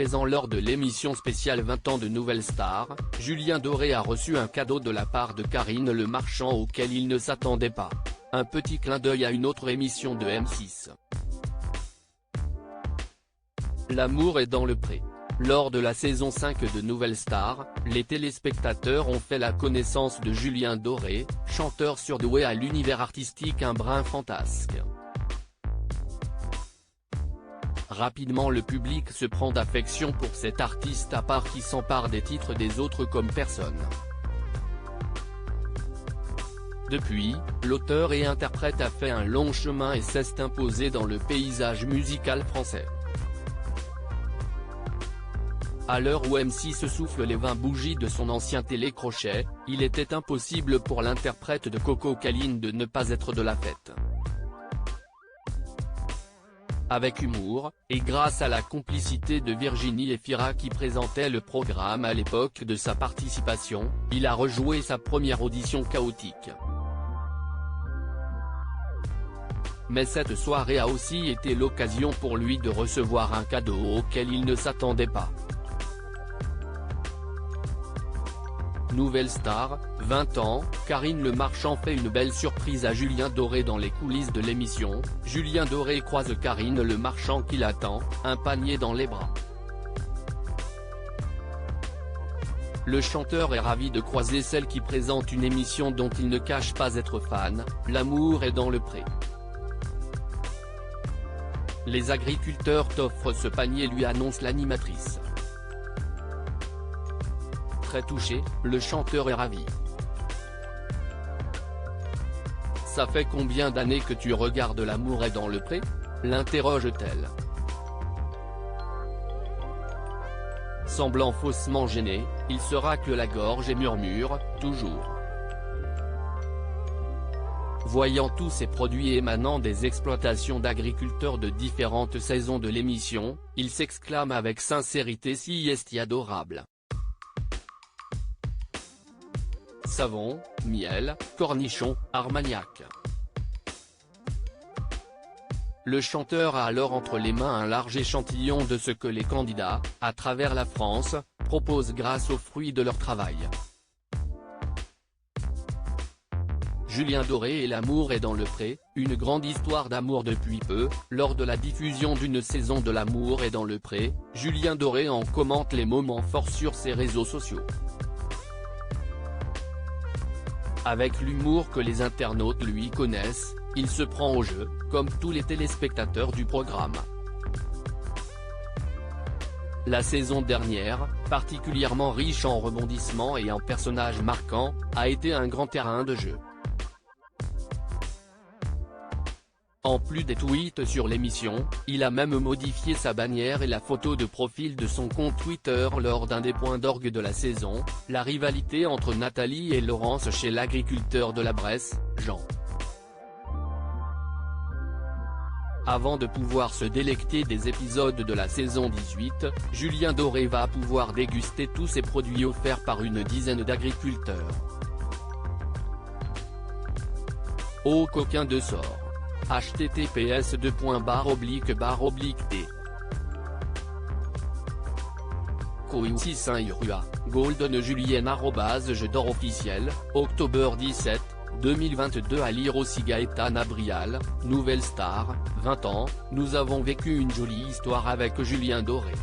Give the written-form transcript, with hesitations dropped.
présent lors de l'émission spéciale 20 ans de Nouvelle Star, Julien Doré a reçu un cadeau de la part de Karine Le Marchand auquel il ne s'attendait pas. Un petit clin d'œil à une autre émission de M6. L'amour est dans le pré. Lors de la saison 5 de Nouvelle Star, les téléspectateurs ont fait la connaissance de Julien Doré, chanteur surdoué à l'univers artistique un brin fantasque. Rapidement le public se prend d'affection pour cet artiste à part qui s'empare des titres des autres comme personne. Depuis, l'auteur et interprète a fait un long chemin et s'est imposé dans le paysage musical français. À l'heure où M6 souffle les 20 bougies de son ancien télécrochet, il était impossible pour l'interprète de Coco Caline de ne pas être de la fête. Avec humour, et grâce à la complicité de Virginie Efira qui présentait le programme à l'époque de sa participation, il a rejoué sa première audition chaotique. Mais cette soirée a aussi été l'occasion pour lui de recevoir un cadeau auquel il ne s'attendait pas. Nouvelle Star, 20 ans, Karine Le Marchand fait une belle surprise à Julien Doré dans les coulisses de l'émission. Julien Doré croise Karine Le Marchand qui l'attend, un panier dans les bras. Le chanteur est ravi de croiser celle qui présente une émission dont il ne cache pas être fan, L'amour est dans le pré. Les agriculteurs t'offrent ce panier, lui annonce l'animatrice. Très touché, le chanteur est ravi. Ça fait combien d'années que tu regardes L'amour est dans le pré ? L'interroge-t-elle. Semblant faussement gêné, il se racle la gorge et murmure, toujours. Voyant tous ces produits émanant des exploitations d'agriculteurs de différentes saisons de l'émission, il s'exclame avec sincérité: si est adorable. Savon, miel, cornichons, armagnac. Le chanteur a alors entre les mains un large échantillon de ce que les candidats, à travers la France, proposent grâce aux fruits de leur travail. Julien Doré et L'amour est dans le pré, une grande histoire d'amour depuis peu. Lors de la diffusion d'une saison de L'amour est dans le pré, Julien Doré en commente les moments forts sur ses réseaux sociaux. Avec l'humour que les internautes lui connaissent, il se prend au jeu, comme tous les téléspectateurs du programme. La saison dernière, particulièrement riche en rebondissements et en personnages marquants, a été un grand terrain de jeu. En plus des tweets sur l'émission, il a même modifié sa bannière et la photo de profil de son compte Twitter lors d'un des points d'orgue de la saison, la rivalité entre Nathalie et Laurence chez l'agriculteur de la Bresse, Jean. Avant de pouvoir se délecter des épisodes de la saison 18, Julien Doré va pouvoir déguster tous ces produits offerts par une dizaine d'agriculteurs. Ô coquin de sort. https://t. Coïnci Saint-Irua, Golden Julienne @je dors officiel, octobre 17, 2022 à lire aussi Gaëtane Brial, Nouvelle Star, 20 ans, nous avons vécu une jolie histoire avec Julien Doré.